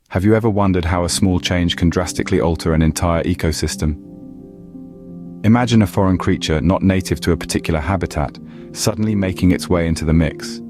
Have you ever wondered how a small change can drastically alter an entire ecosystem? Imagine a foreign creature not native to a particular habitat, suddenly making its way into the mix.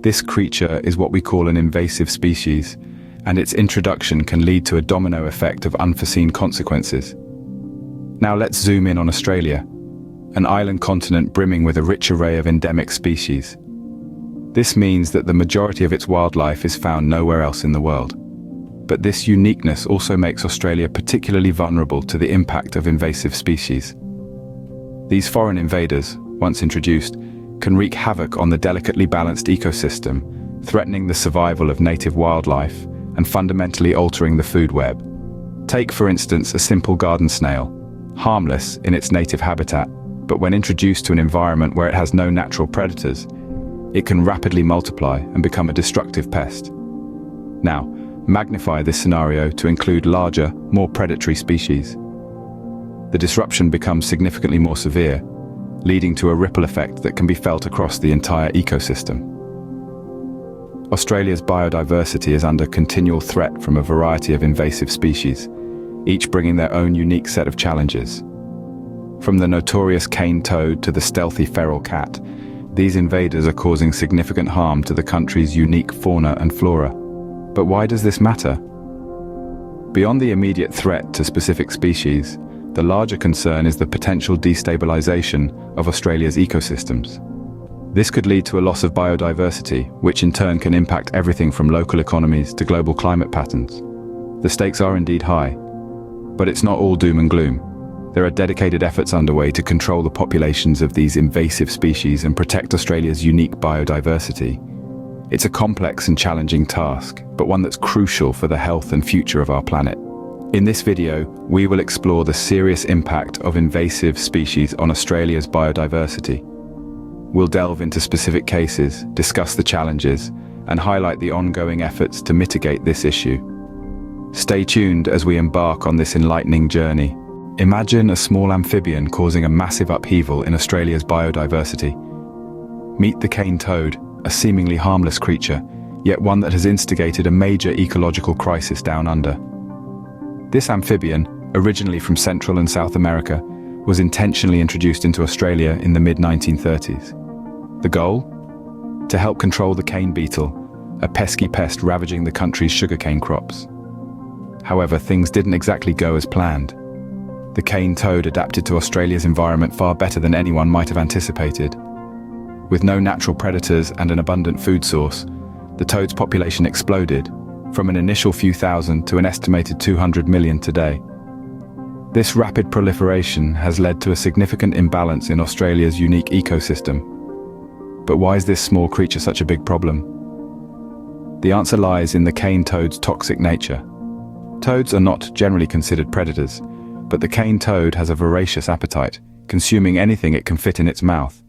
This creature is what we call an invasive species, and its introduction can lead to a domino effect of unforeseen consequences. Now let's zoom in on Australia, an island continent brimming with a rich array of endemic species. This means that the majority of its wildlife is found nowhere else in the world. But this uniqueness also makes Australia particularly vulnerable to the impact of invasive species. These foreign invaders, once introduced, can wreak havoc on the delicately balanced ecosystem, threatening the survival of native wildlife and fundamentally altering the food web. Take, for instance, a simple garden snail, harmless in its native habitat, but when introduced to an environment where it has no natural predators, it can rapidly multiply and become a destructive pest. Now, magnify this scenario to include larger, more predatory species. The disruption becomes significantly more severe, leading to a ripple effect that can be felt across the entire ecosystem. Australia's biodiversity is under continual threat from a variety of invasive species, each bringing their own unique set of challenges. From the notorious cane toad to the stealthy feral cat, these invaders are causing significant harm to the country's unique fauna and flora. But why does this matter? Beyond the immediate threat to specific species, the larger concern is the potential destabilization of Australia's ecosystems. This could lead to a loss of biodiversity, which in turn can impact everything from local economies to global climate patterns. The stakes are indeed high, but it's not all doom and gloom. There are dedicated efforts underway to control the populations of these invasive species and protect Australia's unique biodiversity. It's a complex and challenging task, but one that's crucial for the health and future of our planet. In this video, we will explore the serious impact of invasive species on Australia's biodiversity. We'll delve into specific cases, discuss the challenges, and highlight the ongoing efforts to mitigate this issue. Stay tuned as we embark on this enlightening journey. Imagine a small amphibian causing a massive upheaval in Australia's biodiversity. Meet the cane toad, a seemingly harmless creature, yet one that has instigated a major ecological crisis down under. This amphibian, originally from Central and South America, was intentionally introduced into Australia in the mid-1930s. The goal? To help control the cane beetle, a pesky pest ravaging the country's sugarcane crops. However, things didn't exactly go as planned. The cane toad adapted to Australia's environment far better than anyone might have anticipated. With no natural predators and an abundant food source, the toad's population exploded, from an initial few thousand to an estimated 200 million today. This rapid proliferation has led to a significant imbalance in Australia's unique ecosystem. But why is this small creature such a big problem? The answer lies in the cane toad's toxic nature. Toads are not generally considered predators, but the cane toad has a voracious appetite, consuming anything it can fit in its mouth.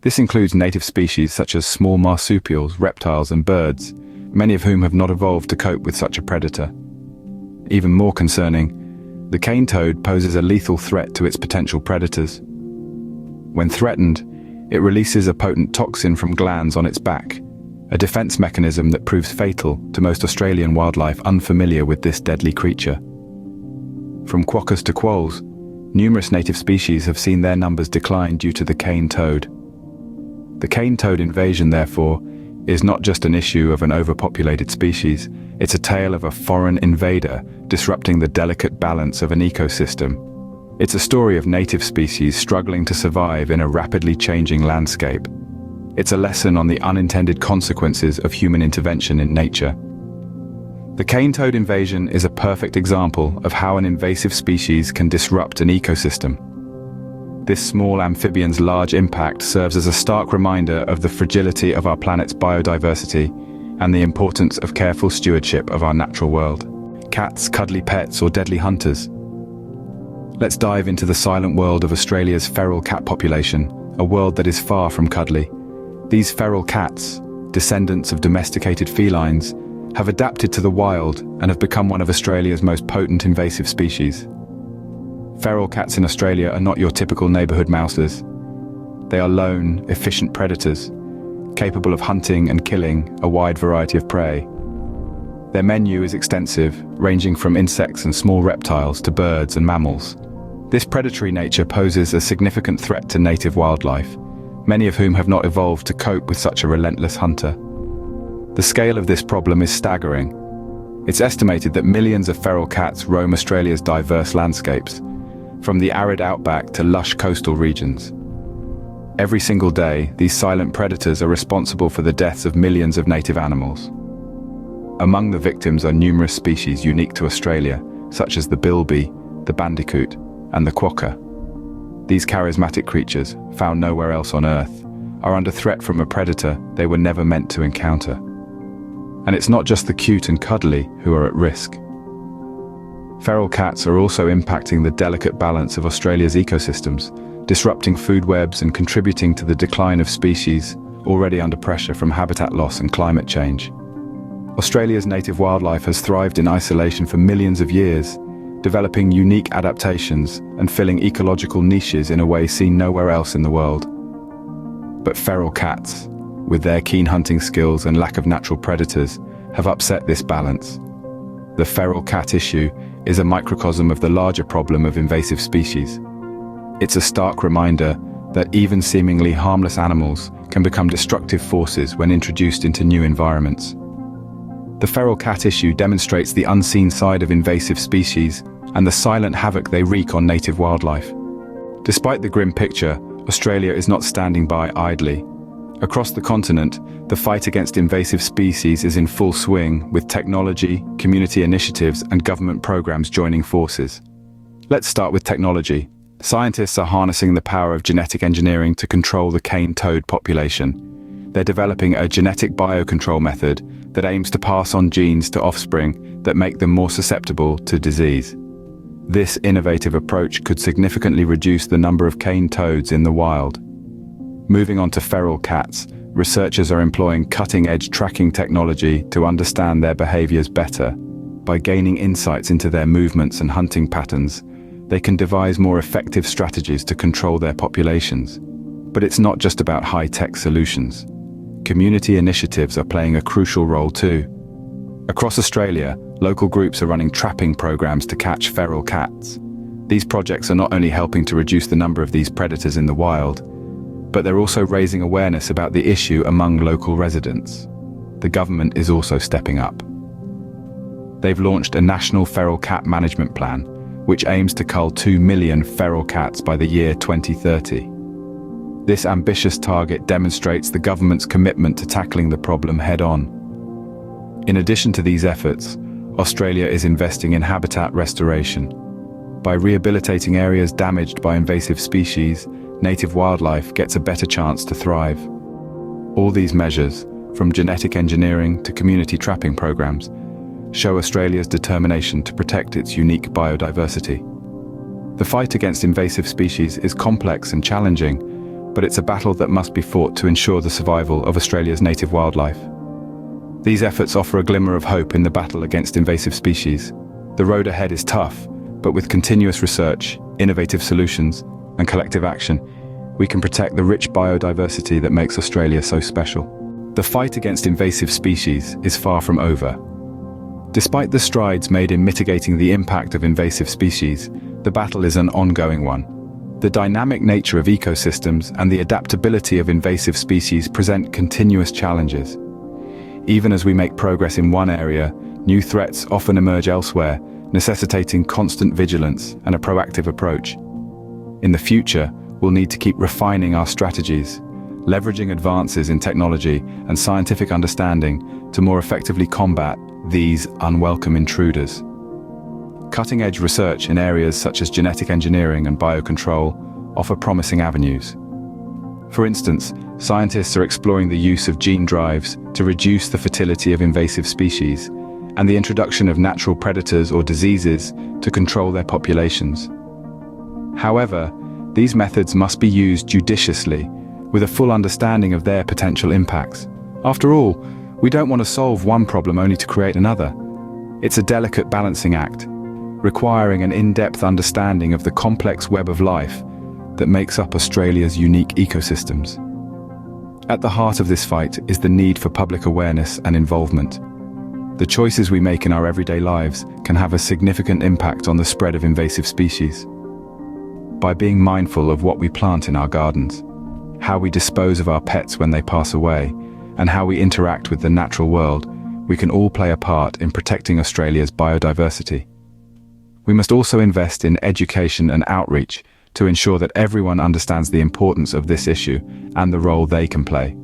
This includes native species such as small marsupials, reptiles, and birds, many of whom have not evolved to cope with such a predator. Even more concerning, the cane toad poses a lethal threat to its potential predators. When threatened, it releases a potent toxin from glands on its back, a defense mechanism that proves fatal to most Australian wildlife unfamiliar with this deadly creature. From quokkas to quolls, numerous native species have seen their numbers decline due to the cane toad. The cane toad invasion, therefore, is not just an issue of an overpopulated species, it's a tale of a foreign invader disrupting the delicate balance of an ecosystem. It's a story of native species struggling to survive in a rapidly changing landscape. It's a lesson on the unintended consequences of human intervention in nature. The cane toad invasion is a perfect example of how an invasive species can disrupt an ecosystem. This small amphibian's large impact serves as a stark reminder of the fragility of our planet's biodiversity and the importance of careful stewardship of our natural world. Cats, cuddly pets, or deadly hunters? Let's dive into the silent world of Australia's feral cat population, a world that is far from cuddly. These feral cats, descendants of domesticated felines, have adapted to the wild and have become one of Australia's most potent invasive species. Feral cats in Australia are not your typical neighborhood mousers. They are lone, efficient predators, capable of hunting and killing a wide variety of prey. Their menu is extensive, ranging from insects and small reptiles to birds and mammals. This predatory nature poses a significant threat to native wildlife, many of whom have not evolved to cope with such a relentless hunter. The scale of this problem is staggering. It's estimated that millions of feral cats roam Australia's diverse landscapes, from the arid outback to lush coastal regions. Every single day, these silent predators are responsible for the deaths of millions of native animals. Among the victims are numerous species unique to Australia, such as the bilby, the bandicoot, and the quokka. These charismatic creatures, found nowhere else on Earth, are under threat from a predator they were never meant to encounter. And it's not just the cute and cuddly who are at risk. Feral cats are also impacting the delicate balance of Australia's ecosystems, disrupting food webs and contributing to the decline of species already under pressure from habitat loss and climate change. Australia's native wildlife has thrived in isolation for millions of years, developing unique adaptations and filling ecological niches in a way seen nowhere else in the world. But feral cats, with their keen hunting skills and lack of natural predators, have upset this balance. The feral cat issue is a microcosm of the larger problem of invasive species. It's a stark reminder that even seemingly harmless animals can become destructive forces when introduced into new environments. The feral cat issue demonstrates the unseen side of invasive species and the silent havoc they wreak on native wildlife. Despite the grim picture, Australia is not standing by idly. Across the continent, the fight against invasive species is in full swing, with technology, community initiatives, and government programs joining forces. Let's start with technology. Scientists are harnessing the power of genetic engineering to control the cane toad population. They're developing a genetic biocontrol method that aims to pass on genes to offspring that make them more susceptible to disease. This innovative approach could significantly reduce the number of cane toads in the wild. Moving on to feral cats, researchers are employing cutting-edge tracking technology to understand their behaviors better. By gaining insights into their movements and hunting patterns, they can devise more effective strategies to control their populations. But it's not just about high-tech solutions. Community initiatives are playing a crucial role too. Across Australia, local groups are running trapping programs to catch feral cats. These projects are not only helping to reduce the number of these predators in the wild, but they're also raising awareness about the issue among local residents. The government is also stepping up. They've launched a national feral cat management plan, which aims to cull 2 million feral cats by the year 2030. This ambitious target demonstrates the government's commitment to tackling the problem head-on. In addition to these efforts, Australia is investing in habitat restoration. By rehabilitating areas damaged by invasive species, native wildlife gets a better chance to thrive. All these measures, from genetic engineering to community trapping programs, show Australia's determination to protect its unique biodiversity. The fight against invasive species is complex and challenging, but it's a battle that must be fought to ensure the survival of Australia's native wildlife. These efforts offer a glimmer of hope in the battle against invasive species. The road ahead is tough, but with continuous research, innovative solutions, and collective action, we can protect the rich biodiversity that makes Australia so special. The fight against invasive species is far from over. Despite the strides made in mitigating the impact of invasive species, the battle is an ongoing one. The dynamic nature of ecosystems and the adaptability of invasive species present continuous challenges. Even as we make progress in one area, new threats often emerge elsewhere, necessitating constant vigilance and a proactive approach. In the future, we'll need to keep refining our strategies, leveraging advances in technology and scientific understanding to more effectively combat these unwelcome intruders. Cutting-edge research in areas such as genetic engineering and biocontrol offer promising avenues. For instance, scientists are exploring the use of gene drives to reduce the fertility of invasive species and the introduction of natural predators or diseases to control their populations. However, these methods must be used judiciously, with a full understanding of their potential impacts. After all, we don't want to solve one problem only to create another. It's a delicate balancing act, requiring an in-depth understanding of the complex web of life that makes up Australia's unique ecosystems. At the heart of this fight is the need for public awareness and involvement. The choices we make in our everyday lives can have a significant impact on the spread of invasive species. By being mindful of what we plant in our gardens, how we dispose of our pets when they pass away, and how we interact with the natural world, we can all play a part in protecting Australia's biodiversity. We must also invest in education and outreach to ensure that everyone understands the importance of this issue and the role they can play.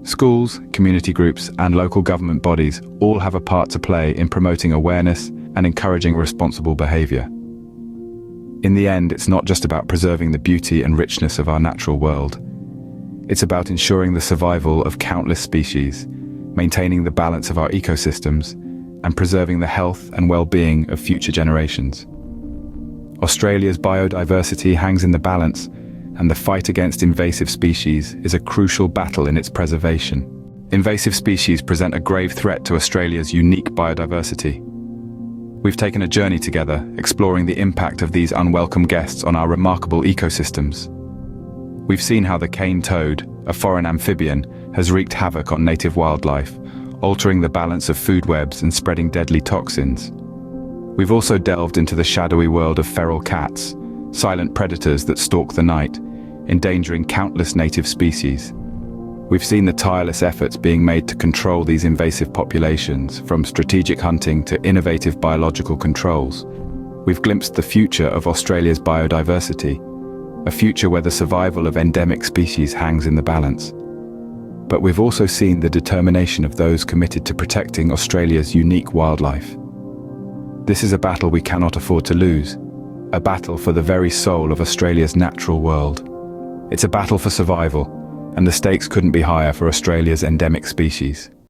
Schools, community groups, and local government bodies all have a part to play in promoting awareness and encouraging responsible behaviour. In the end, it's not just about preserving the beauty and richness of our natural world. It's about ensuring the survival of countless species, maintaining the balance of our ecosystems, and preserving the health and well-being of future generations. Australia's biodiversity hangs in the balance, and the fight against invasive species is a crucial battle in its preservation. Invasive species present a grave threat to Australia's unique biodiversity. We've taken a journey together, exploring the impact of these unwelcome guests on our remarkable ecosystems. We've seen how the cane toad, a foreign amphibian, has wreaked havoc on native wildlife, altering the balance of food webs and spreading deadly toxins. We've also delved into the shadowy world of feral cats, silent predators that stalk the night, endangering countless native species. We've seen the tireless efforts being made to control these invasive populations, from strategic hunting to innovative biological controls. We've glimpsed the future of Australia's biodiversity, a future where the survival of endemic species hangs in the balance. But we've also seen the determination of those committed to protecting Australia's unique wildlife. This is a battle we cannot afford to lose, a battle for the very soul of Australia's natural world. It's a battle for survival, and the stakes couldn't be higher for Australia's endemic species.